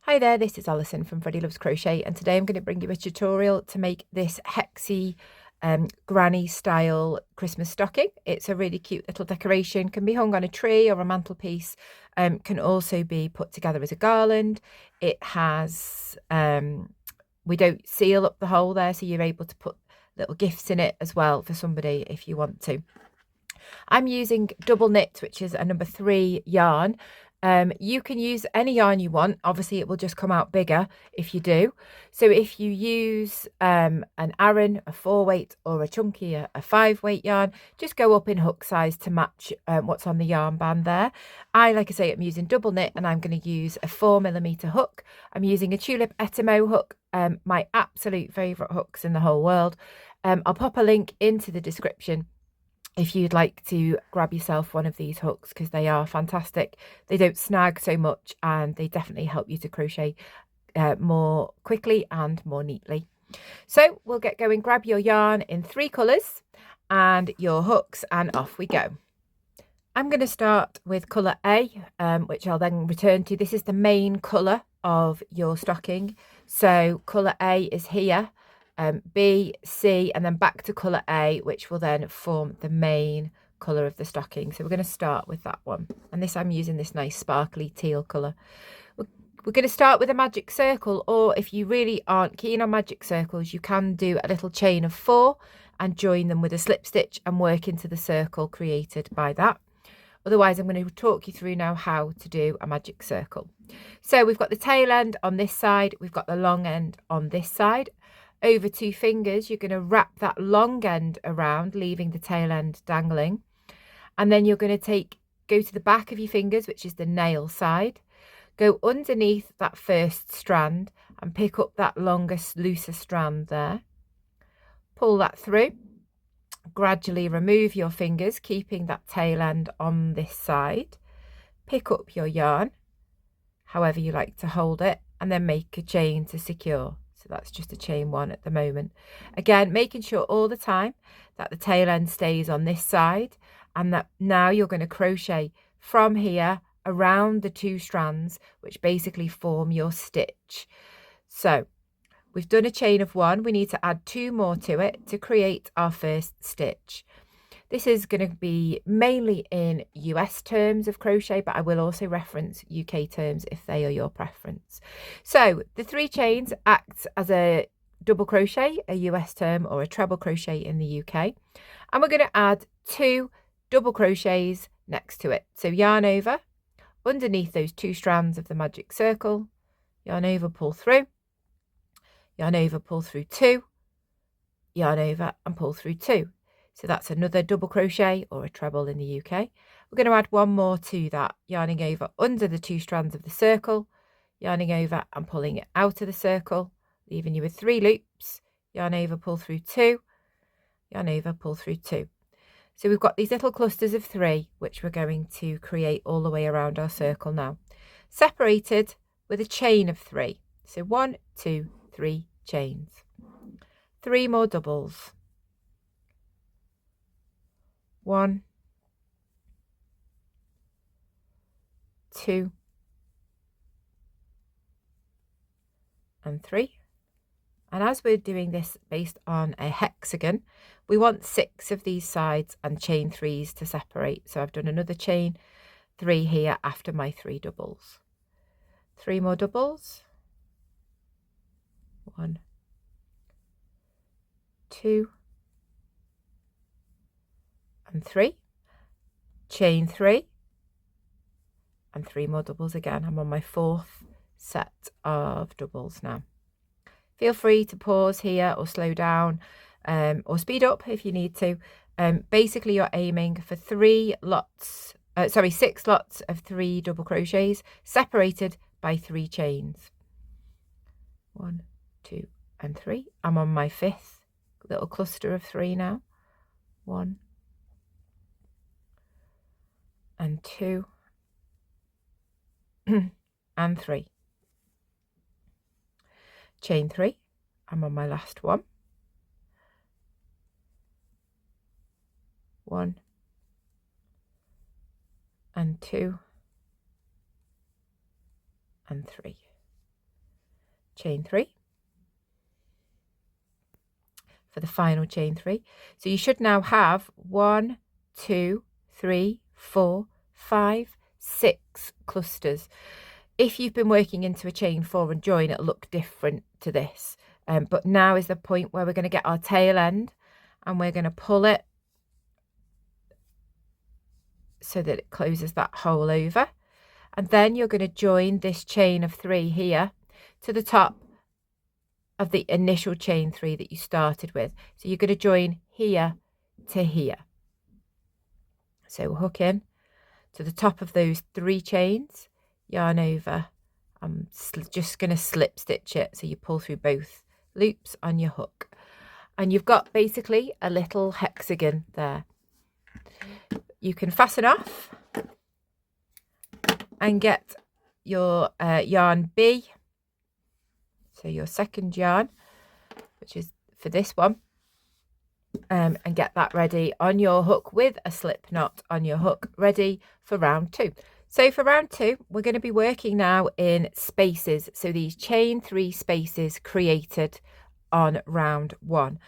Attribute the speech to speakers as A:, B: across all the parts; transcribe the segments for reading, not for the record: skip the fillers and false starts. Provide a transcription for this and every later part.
A: Hi there, this is Alison from Freddie Loves Crochet, and today I'm going to bring you a tutorial to make this Hexi-Granny style Christmas stocking. It's a really cute little decoration, can be hung on a tree or a mantelpiece, can also be put together as a garland. It has, we don't seal up the hole there, so you're able to put little gifts in it as well for somebody if you want to. I'm using double knit, which is a number 3 yarn. You can use any yarn you want. Obviously, it will just come out bigger if you do. So if you use an Aran, a 4-weight, or a chunkier, a 5-weight yarn, just go up in hook size to match what's on the yarn band there. Like I say, I'm using double knit, and I'm going to use a 4mm hook. I'm using a Tulip Etimo hook, my absolute favourite hooks in the whole world. I'll pop a link into the description if you'd like to grab yourself one of these hooks, because they are fantastic. They don't snag so much, and they definitely help you to crochet more quickly and more neatly. So we'll get going. Grab your yarn in 3 colours and your hooks, and off we go. I'm going to start with colour A, which I'll then return to. This is the main colour of your stocking. So colour A is here. B, C, and then back to colour A, which will then form the main colour of the stocking. So we're going to start with that one. And this, I'm using this nice sparkly teal colour. We're going to start with a magic circle, or if you really aren't keen on magic circles, you can do a little chain of 4 and join them with a slip stitch and work into the circle created by that. Otherwise, I'm going to talk you through now how to do a magic circle. So we've got the tail end on this side, we've got the long end on this side. Over 2 fingers, you're going to wrap that long end around, leaving the tail end dangling. And then you're going to go to the back of your fingers, which is the nail side. Go underneath that first strand and pick up that longest, looser strand there. Pull that through. Gradually remove your fingers, keeping that tail end on this side. Pick up your yarn, however you like to hold it, and then make a chain to secure. So that's just a chain 1 at the moment. Again, making sure all the time that the tail end stays on this side, and that now you're going to crochet from here around the 2 strands, which basically form your stitch. So we've done a chain of 1. We need to add 2 more to it to create our first stitch. This is going to be mainly in US terms of crochet, but I will also reference UK terms if they are your preference. So the 3 chains act as a double crochet, a US term, or a treble crochet in the UK. And we're going to add 2 double crochets next to it. So yarn over, underneath those 2 strands of the magic circle, yarn over, pull through, yarn over, pull through 2, yarn over and pull through 2. So that's another double crochet, or a treble in the UK. We're going to add 1 more to that, yarning over under the 2 strands of the circle, yarning over and pulling it out of the circle, leaving you with 3 loops, yarn over, pull through 2, yarn over, pull through 2. So we've got these little clusters of 3, which we're going to create all the way around our circle now, separated with a chain of 3. So 1, 2, 3 chains. 3 more doubles. 1, 2, and 3. And as we're doing this based on a hexagon, we want 6 of these sides and chain 3s to separate. So I've done another chain 3 here after my 3 doubles. 3 more doubles. 1, 2, and 3. Chain 3, and 3 more doubles again. I'm on my 4th set of doubles now. Feel free to pause here or slow down, or speed up if you need to. Basically, you're aiming for 6 lots of 3 double crochets separated by 3 chains. 1, 2, and 3. I'm on my 5th little cluster of 3 now. 1, and 2, and 3. Chain 3. I'm on my last one. 1, and 2, and 3. chain 3 for the final chain 3. So you should now have 1, 2, 3, 4, 5, 6 clusters. If you've been working into a chain 4 and join, it'll look different to this. But now is the point where we're going to get our tail end and we're going to pull it so that it closes that hole over. And then you're going to join this chain of 3 here to the top of the initial chain 3 that you started with. So you're going to join here to here. So hook in to the top of those 3 chains, yarn over. I'm just going to slip stitch it so you pull through both loops on your hook. And you've got basically a little hexagon there. You can fasten off and get your yarn B, so your second yarn, which is for this one, and get that ready on your hook with a slip knot on your hook, ready for round 2. So for round 2, we're going to be working now in spaces, so these chain 3 spaces created on round 1.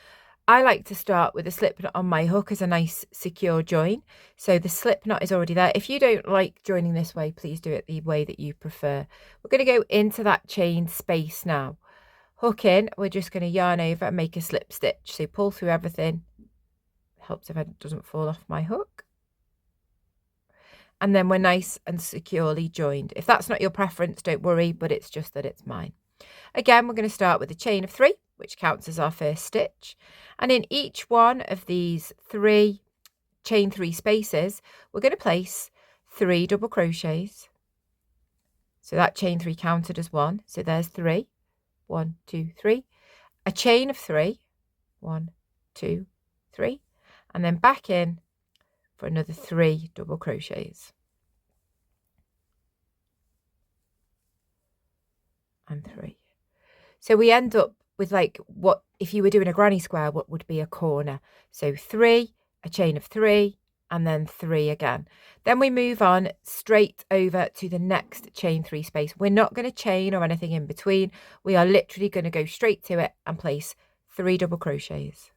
A: I like to start with a slip knot on my hook as a nice secure join. So the slip knot is already there. If you don't like joining this way, please do it the way that you prefer. We're going to go into that chain space now. Hook in, we're just going to yarn over and make a slip stitch. So pull through everything. It helps if it doesn't fall off my hook. And then we're nice and securely joined. If that's not your preference, don't worry, but it's just that it's mine. Again, we're going to start with a chain of 3, which counts as our first stitch. And in each one of these 3 chain 3 spaces, we're going to place 3 double crochets. So that chain 3 counted as 1. So there's 3. 1, 2, 3. A chain of 3. 1, 2, 3. And then back in for another 3 double crochets. And 3. So we end up with, like, what if you were doing a granny square, what would be a corner. So 3, a chain of 3, and then 3 again. Then we move on straight over to the next chain 3 space. We're not going to chain or anything in between. We are literally going to go straight to it and place 3 double crochets.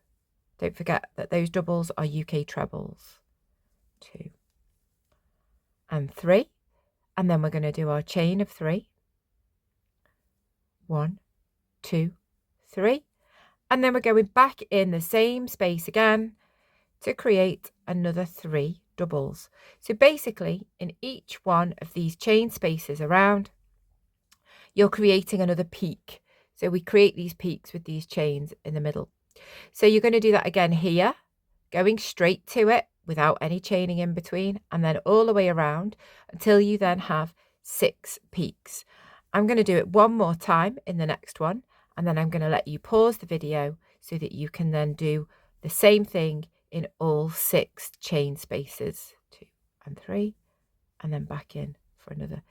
A: Don't forget that those doubles are UK trebles. 2 and 3. And then we're going to do our chain of 3. 1, 2, 3. And then we're going back in the same space again to create another 3 doubles. So basically, in each one of these chain spaces around, you're creating another peak. So we create these peaks with these chains in the middle. So you're going to do that again here, going straight to it without any chaining in between, and then all the way around until you then have 6 peaks. I'm going to do it one more time in the next one, and then I'm going to let you pause the video so that you can then do the same thing in all 6 chain spaces. 2 and 3, and then back in for another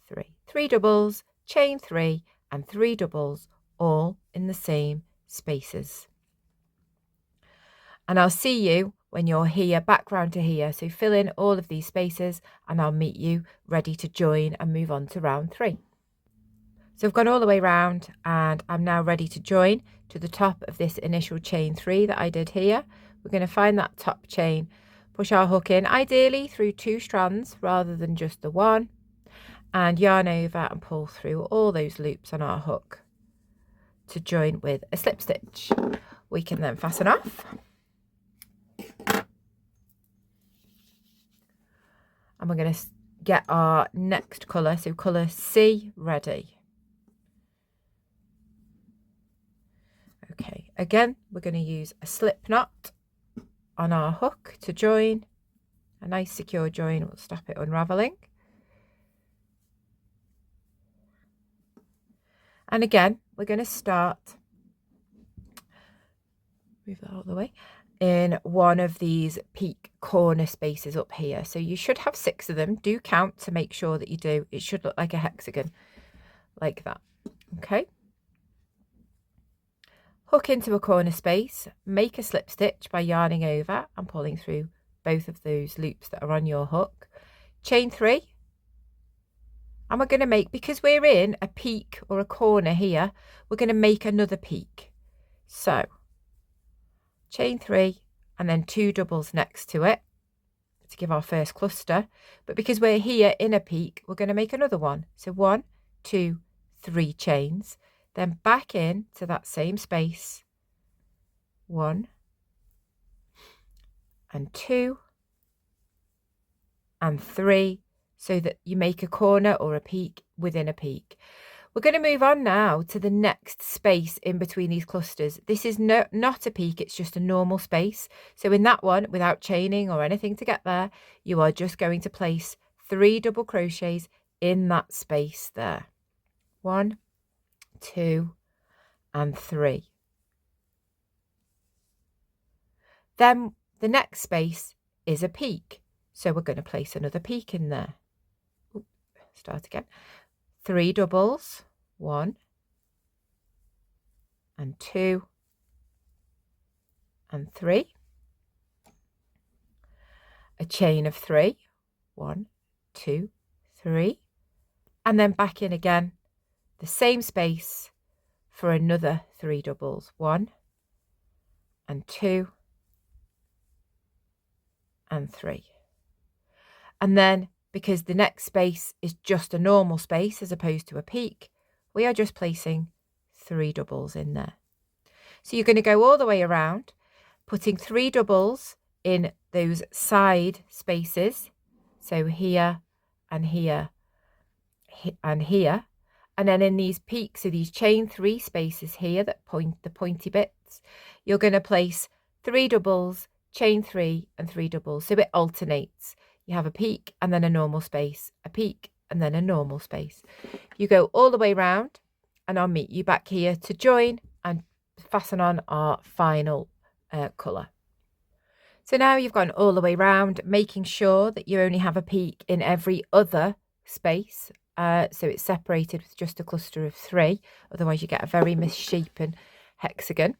A: 3. 3 doubles, chain 3, and 3 doubles, all in the same spaces. And I'll see you when you're here, back round to here. So fill in all of these spaces and I'll meet you ready to join and move on to round 3. So I've gone all the way round and I'm now ready to join to the top of this initial chain 3 that I did here. We're going to find that top chain, push our hook in, ideally through 2 strands rather than just the one, and yarn over and pull through all those loops on our hook to join with a slip stitch. We can then fasten off. And we're going to get our next colour, so colour C, ready. Okay, again, we're going to use a slip knot on our hook to join. A nice secure join will stop it unravelling. And again, we're going to start, move that out of the way, in one of these peak corner spaces up here. So you should have 6 of them. Do count to make sure that you do. It should look like a hexagon, like that. Okay. Hook into a corner space, make a slip stitch by yarning over and pulling through both of those loops that are on your hook. Chain 3 And we're going to make, because we're in a peak or a corner here, we're going to make another peak. So chain 3 and then 2 doubles next to it to give our first cluster. But because we're here in a peak, we're going to make another one. So 1, 2, 3 chains, then back in to that same space, 1 and 2 and 3, so that you make a corner or a peak within a peak. We're going to move on now to the next space in between these clusters. This is not a peak, it's just a normal space. So in that one, without chaining or anything to get there, you are just going to place 3 double crochets in that space there. 1, 2 and 3. Then the next space is a peak. So we're going to place another peak in there. Oops, start again. 3 doubles, 1 and 2 and 3. A chain of 3, 1, 2, 3, and then back in again, the same space for another 3 doubles, 1 and 2 and 3. And then, because the next space is just a normal space as opposed to a peak, we are just placing 3 doubles in there. So you're going to go all the way around, putting 3 doubles in those side spaces. So here and here and here. And then in these peaks, so these chain 3 spaces here that point the pointy bits, you're going to place 3 doubles, chain 3 and 3 doubles. So it alternates. You have a peak and then a normal space, a peak and then a normal space. You go all the way round, and I'll meet you back here to join and fasten on our final colour. So now you've gone all the way round, making sure that you only have a peak in every other space. So it's separated with just a cluster of 3, otherwise you get a very misshapen hexagon.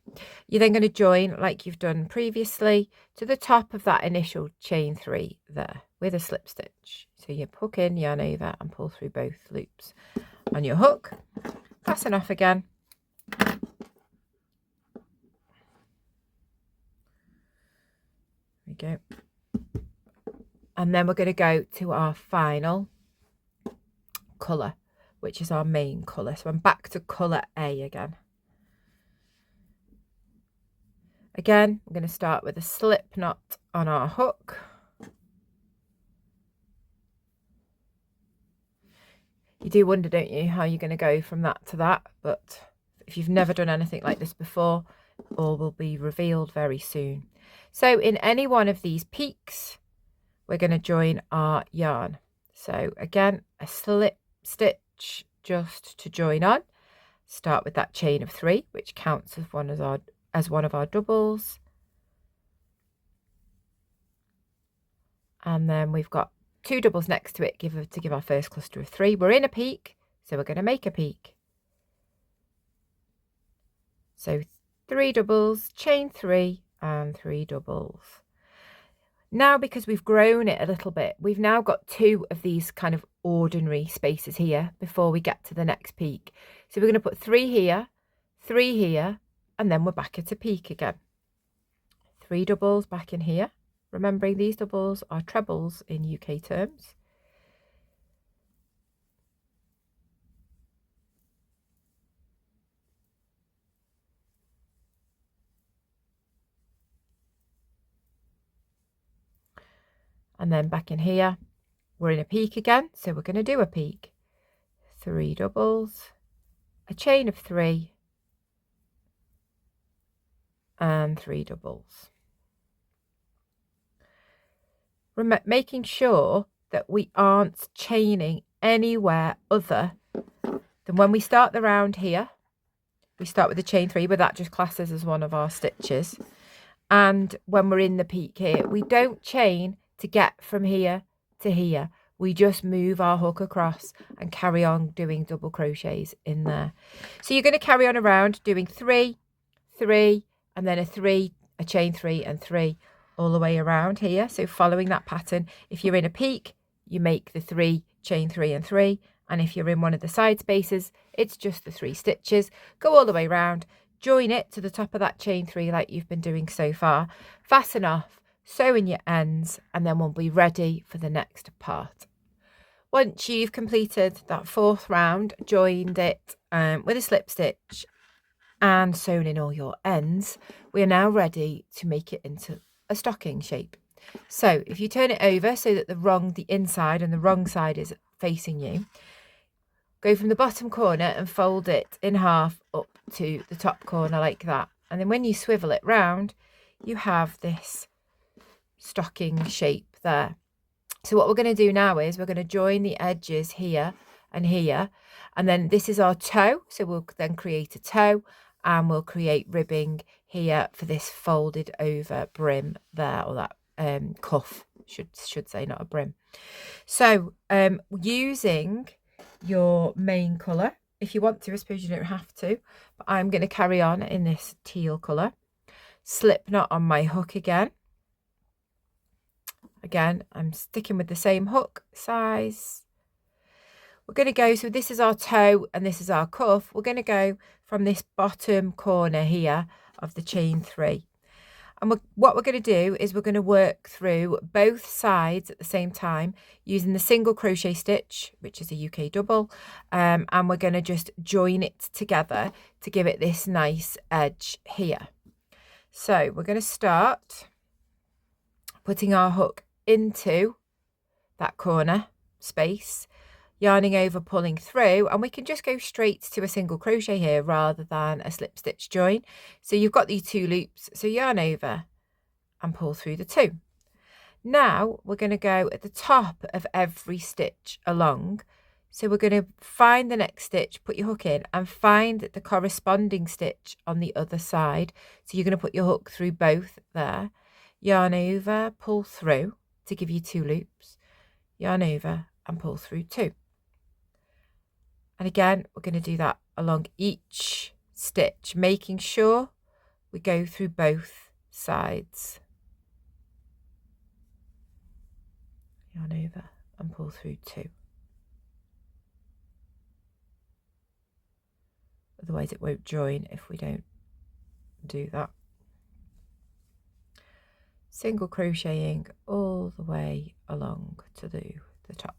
A: You're then going to join, like you've done previously, to the top of that initial chain 3 there with a slip stitch. So you hook in, yarn over and pull through both loops on your hook, fasten off again. There we go. And then we're going to go to our final colour, which is our main colour. So I'm back to colour A again. Again, I'm going to start with a slip knot on our hook. You do wonder, don't you, how you're going to go from that to that, but if you've never done anything like this before, all will be revealed very soon. So in any one of these peaks, we're going to join our yarn. So again, a slip stitch just to join on. Start with that chain of 3, which counts as one of our doubles. And then we've got 2 doubles next to it to give our first cluster of 3. We're in a peak, so we're going to make a peak. So 3 doubles, chain 3 and 3 doubles. Now, because we've grown it a little bit, we've now got 2 of these kind of ordinary spaces here before we get to the next peak. So we're going to put 3 here, 3 here, and then we're back at a peak again. 3 doubles back in here. Remembering these doubles are trebles in UK terms. And then back in here, we're in a peak again, so we're going to do a peak. 3 doubles, a chain of 3, and 3 doubles. Making sure that we aren't chaining anywhere other than when we start the round here. We start with the chain 3, but that just classes as one of our stitches. And when we're in the peak here, we don't chain to get from here to here. We just move our hook across and carry on doing double crochets in there. So you're going to carry on around doing 3, 3, and then a 3, a chain 3 and 3 all the way around here. So following that pattern, if you're in a peak, you make the 3 chain 3 and 3, and if you're in one of the side spaces, it's just the 3 stitches. Go all the way around, join it to the top of that chain 3 like you've been doing so far, fasten off, sew in your ends, and then we'll be ready for the next part. Once you've completed that 4th round, joined it with a slip stitch and sewn in all your ends, we are now ready to make it into a stocking shape. So if you turn it over so that the inside and the wrong side is facing you, go from the bottom corner and fold it in half up to the top corner like that. And then when you swivel it round, you have this stocking shape there. So what we're going to do now is we're going to join the edges here and here, and then this is our toe, so we'll then create a toe, and we'll create ribbing here for this folded over brim there, or that cuff, should say, not a brim. So using your main colour, if you want to, I suppose you don't have to, but I'm going to carry on in this teal colour. Slip knot on my hook again. Again, I'm sticking with the same hook size. We're going to go, so this is our toe and this is our cuff. We're going to go from this bottom corner here of the chain 3. And what we're going to do is we're going to work through both sides at the same time using the single crochet stitch, which is a UK double, and we're going to just join it together to give it this nice edge here. So we're going to start putting our hook into that corner space, yarning over, pulling through, and we can just go straight to a single crochet here rather than a slip stitch join. So you've got these 2 loops, so yarn over and pull through the 2. Now we're going to go at the top of every stitch along, so we're going to find the next stitch, put your hook in, and find the corresponding stitch on the other side. So you're going to put your hook through both there, yarn over, pull through to give you 2 loops, yarn over and pull through 2. And again, we're going to do that along each stitch, making sure we go through both sides. Yarn over and pull through 2. Otherwise it won't join if we don't do that. Single crocheting all the way along to the top.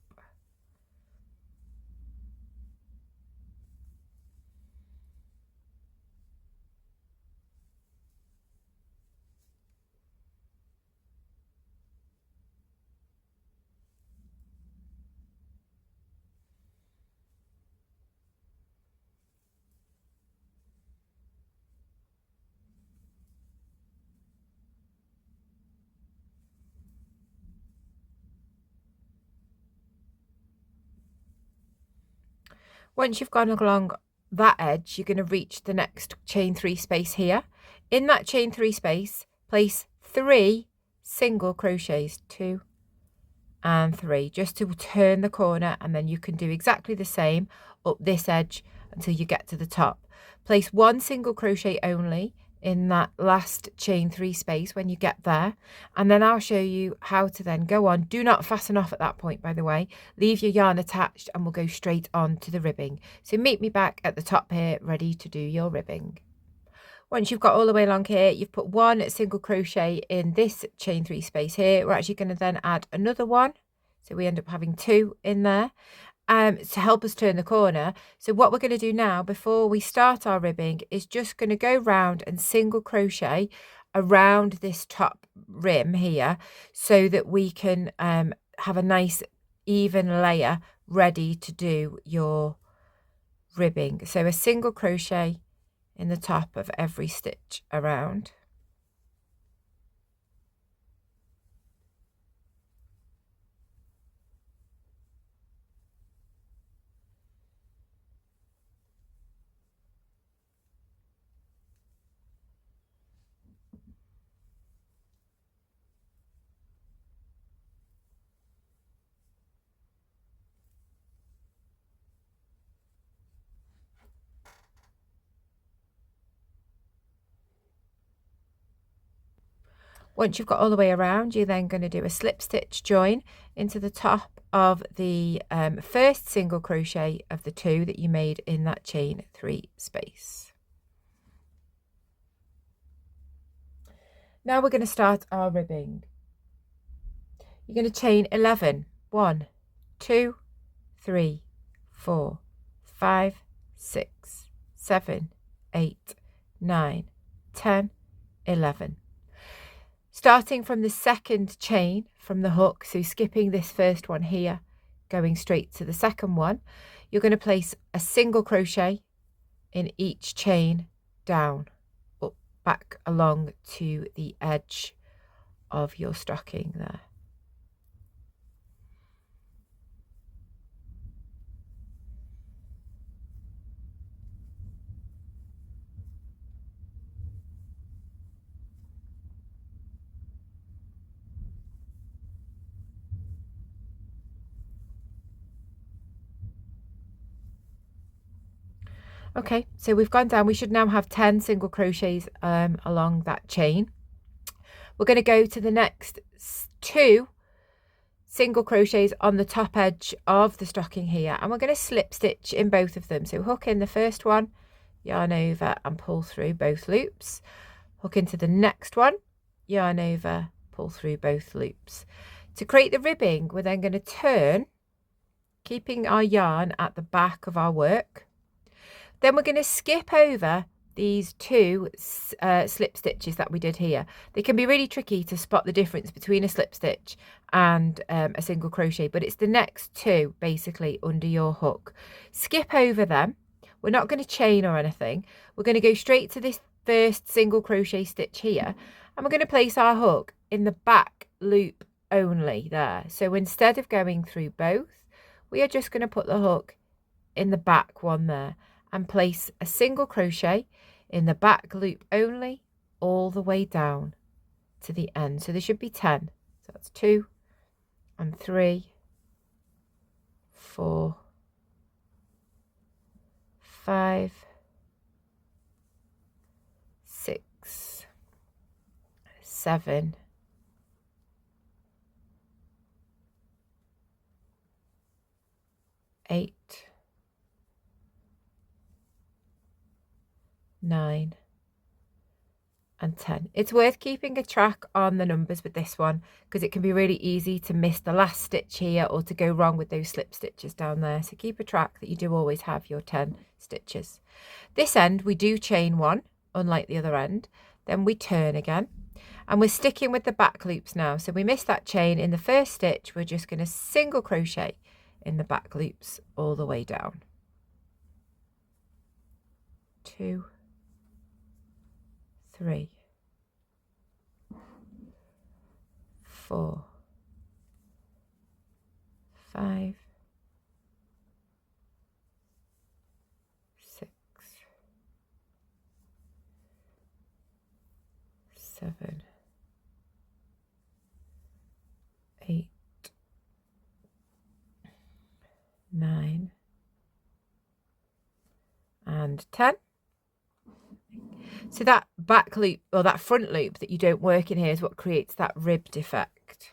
A: Once you've gone along that edge, you're going to reach the next chain 3 space here. In that chain 3 space, place 3 single crochets, 2 and 3, just to turn the corner, and then you can do exactly the same up this edge until you get to the top. Place 1 single crochet only in that last chain 3 space when you get there, and then I'll show you how to then go on. Do not fasten off at that point, by the way. Leave your yarn attached and we'll go straight on to the ribbing. So meet me back at the top here, ready to do your ribbing. Once you've got all the way along here, you've put 1 single crochet in this chain 3 space here. We're actually going to then add another 1, so we end up having 2 in there to help us turn the corner. So what we're going to do now before we start our ribbing is just going to go round and single crochet around this top rim here so that we can have a nice even layer ready to do your ribbing. So a single crochet in the top of every stitch around. Once you've got all the way around, you're then going to do a slip stitch join into the top of the first single crochet of the 2 that you made in that chain 3 space. Now we're going to start our ribbing. You're going to chain 11. 1, 2, 3, 4, 5, 6, 7, 8, 9, 10, 11. Starting from the second chain from the hook, so skipping this first one here, going straight to the second one, you're going to place a single crochet in each chain down, up, back along to the edge of your stocking there. Okay, so we've gone down. We should now have 10 single crochets along that chain. We're going to go to the next 2 single crochets on the top edge of the stocking here, and we're going to slip stitch in both of them. So hook in the first one, yarn over and pull through both loops. Hook into the next one, yarn over, pull through both loops. To create the ribbing, we're then going to turn, keeping our yarn at the back of our work. Then we're going to skip over these 2 slip stitches that we did here. They can be really tricky to spot the difference between a slip stitch and a single crochet, but it's the next 2 basically under your hook. Skip over them. We're not going to chain or anything. We're going to go straight to this first single crochet stitch here, and we're going to place our hook in the back loop only there. So instead of going through both, we are just going to put the hook in the back one there and place a single crochet in the back loop only all the way down to the end. So there should be 10. So that's 2 and 3, 4, 5, 6, 7, 8, 9 and 10. It's worth keeping a track on the numbers with this one because it can be really easy to miss the last stitch here or to go wrong with those slip stitches down there. So keep a track that you do always have your 10 stitches. This end we do chain 1, unlike the other end. Then we turn again, and we're sticking with the back loops now. So we missed that chain in the first stitch. We're just going to single crochet in the back loops all the way down. 2, 3, 4, 5, 6, 7, 8, 9 and 10. So that back loop or that front loop that you don't work in here is what creates that ribbed effect.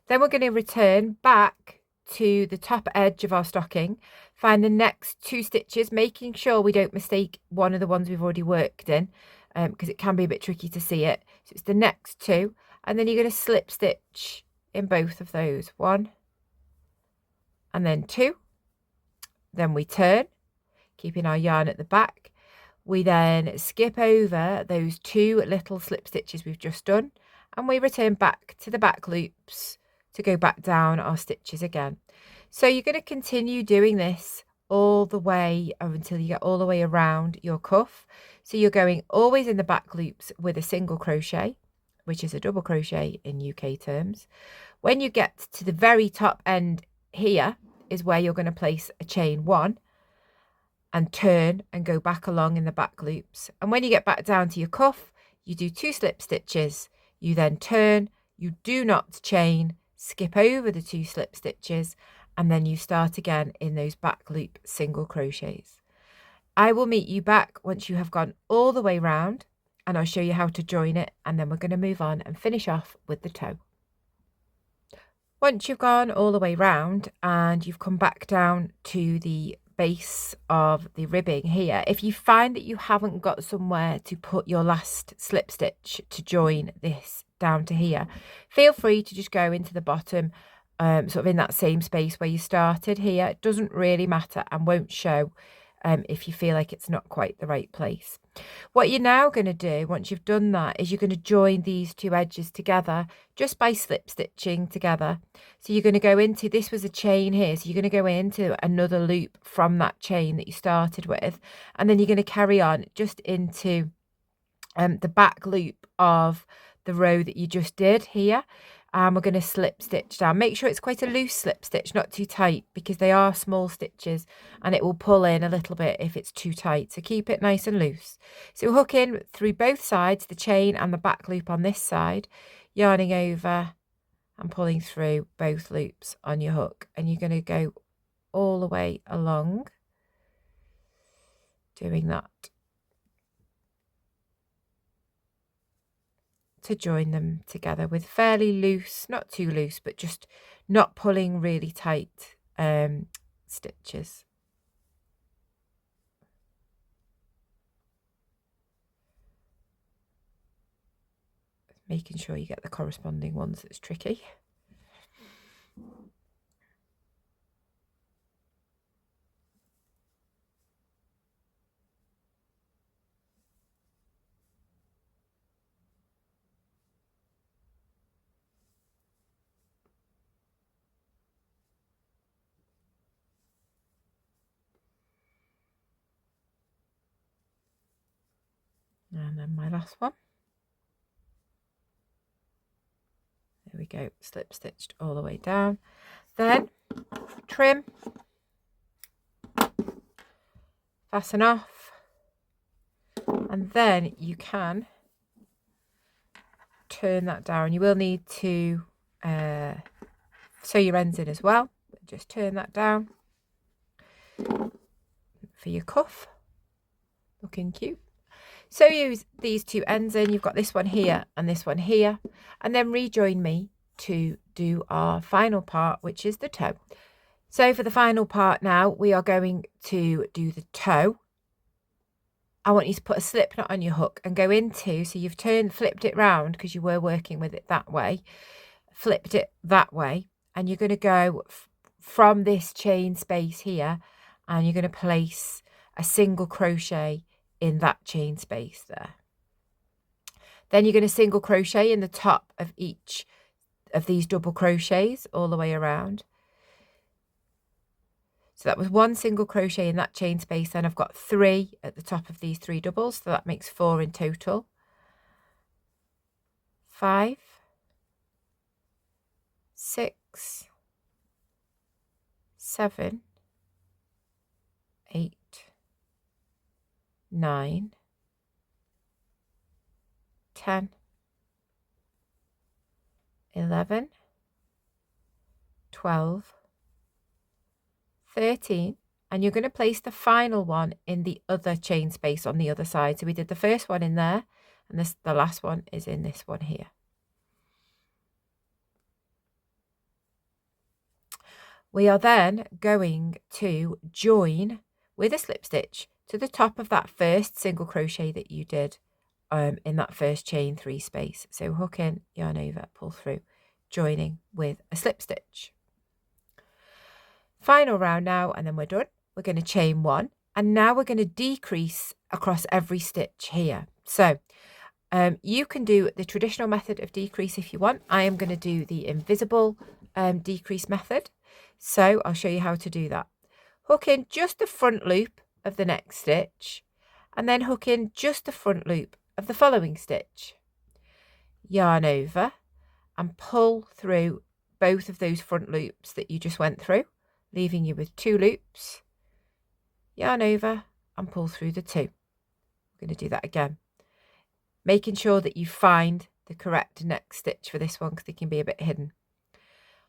A: Then we're going to return back to the top edge of our stocking, find the next 2 stitches, making sure we don't mistake one of the ones we've already worked in, because it can be a bit tricky to see it. So it's the next 2, and then you're going to slip stitch in both of those, 1 and then 2. Then we turn, keeping our yarn at the back. We then skip over those 2 little slip stitches we've just done, and we return back to the back loops to go back down our stitches again. So you're going to continue doing this all the way until you get all the way around your cuff. So you're going always in the back loops with a single crochet, which is a double crochet in UK terms. When you get to the very top end here is where you're going to place a chain 1 and turn and go back along in the back loops. And when you get back down to your cuff, you do 2 slip stitches, you then turn, you do not chain, skip over the 2 slip stitches, and then you start again in those back loop single crochets. I will meet you back once you have gone all the way round, and I'll show you how to join it, and then we're going to move on and finish off with the toe. Once you've gone all the way round and you've come back down to the base of the ribbing here, if you find that you haven't got somewhere to put your last slip stitch to join this down to here, feel free to just go into the bottom, sort of in that same space where you started here. It doesn't really matter and won't show if you feel like it's not quite the right place. What you're now going to do once you've done that is you're going to join these two edges together just by slip stitching together. So you're going to go into, this was a chain here, so you're going to go into another loop from that chain that you started with, and then you're going to carry on just into the back loop of the row that you just did here. And we're going to slip stitch down. Make sure it's quite a loose slip stitch, not too tight, because they are small stitches and it will pull in a little bit if it's too tight. So keep it nice and loose. So hook in through both sides, the chain and the back loop on this side, yarning over and pulling through both loops on your hook. And you're going to go all the way along doing that to join them together with fairly loose, not too loose, but just not pulling really tight stitches. Making sure you get the corresponding ones, that's tricky. And then my last one. There we go, slip stitched all the way down. Then trim, fasten off, and then you can turn that down. You will need to sew your ends in as well. Just turn that down for your cuff. Looking cute. So use these two ends in. You've got this one here and this one here, and then rejoin me to do our final part, which is the toe. So for the final part now, we are going to do the toe. I want you to put a slip knot on your hook and go into, so you've flipped it round because you were working with it that way, flipped it that way, and you're going to go from this chain space here, and you're going to place a single crochet in that chain space there. Then you're going to single crochet in the top of each of these double crochets all the way around. So that was one single crochet in that chain space. Then I've got 3 at the top of these 3 doubles, so that makes 4 in total. 5, 6, 7, 8, 9, 10, 11, 12, 13, and you're going to place the final one in the other chain space on the other side. So we did the first one in there, and the last one is in this one here. We are then going to join with a slip stitch to the top of that first single crochet that you did in that first chain 3 space. So hook in, yarn over, pull through, joining with a slip stitch. Final round now, and then we're done. We're going to chain 1, and now we're going to decrease across every stitch here. So you can do the traditional method of decrease if you want. I am going to do the invisible decrease method. So I'll show you how to do that. Hook in just the front loop of the next stitch, and then hook in just the front loop of the following stitch. Yarn over and pull through both of those front loops that you just went through, leaving you with 2 loops. Yarn over and pull through the 2. We're going to do that again, making sure that you find the correct next stitch for this one because they can be a bit hidden.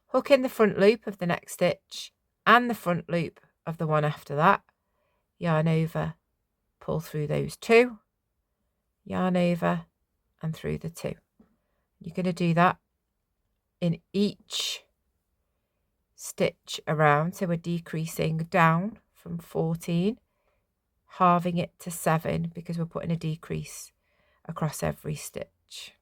A: Hook in the front loop of the next stitch and the front loop of the one after that. Yarn over, pull through those 2, yarn over and through the 2. You're going to do that in each stitch around. So we're decreasing down from 14, halving it to 7 because we're putting a decrease across every stitch.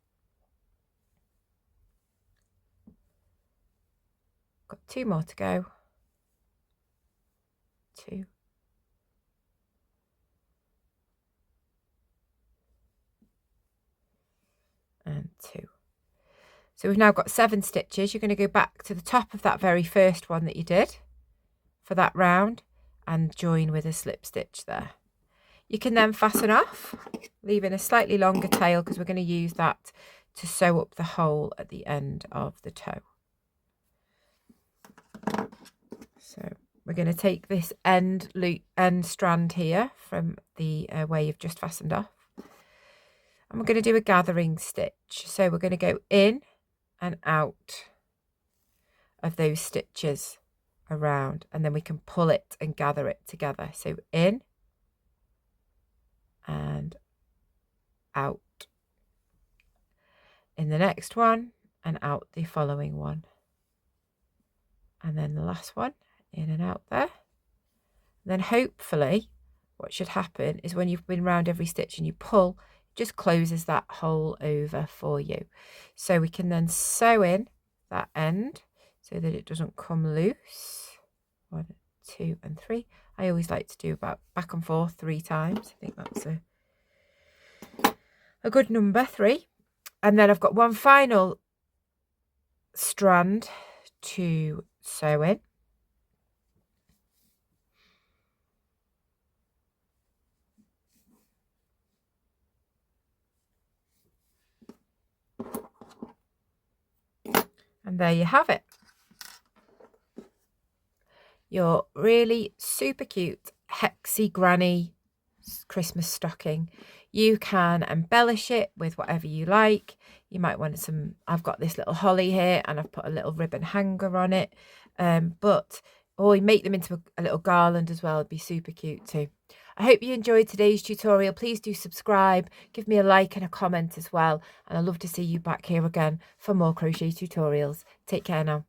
A: Got 2 more to go. 2. And 2. So we've now got 7 stitches. You're going to go back to the top of that very first one that you did for that round and join with a slip stitch there. You can then fasten off, leaving a slightly longer tail because we're going to use that to sew up the hole at the end of the toe. So we're going to take this end strand here from the where you've just fastened off, and we're going to do a gathering stitch. So we're going to go in and out of those stitches around, and then we can pull it and gather it together. So in and out in the next one, and out the following one, and then the last one, in and out there. And then hopefully what should happen is when you've been round every stitch and you pull, it just closes that hole over for you. So we can then sew in that end so that it doesn't come loose. 1, 2 and 3. I always like to do about back and forth 3 times. I think that's a good number, 3. And then I've got one final strand to sew in. And there you have it. Your really super cute Hexi-Granny Christmas stocking. You can embellish it with whatever you like. You might want some, I've got this little holly here and I've put a little ribbon hanger on it. Or you make them into a little garland as well. It'd be super cute too. I hope you enjoyed today's tutorial. Please do subscribe, give me a like and a comment as well. And I'd love to see you back here again for more crochet tutorials. Take care now.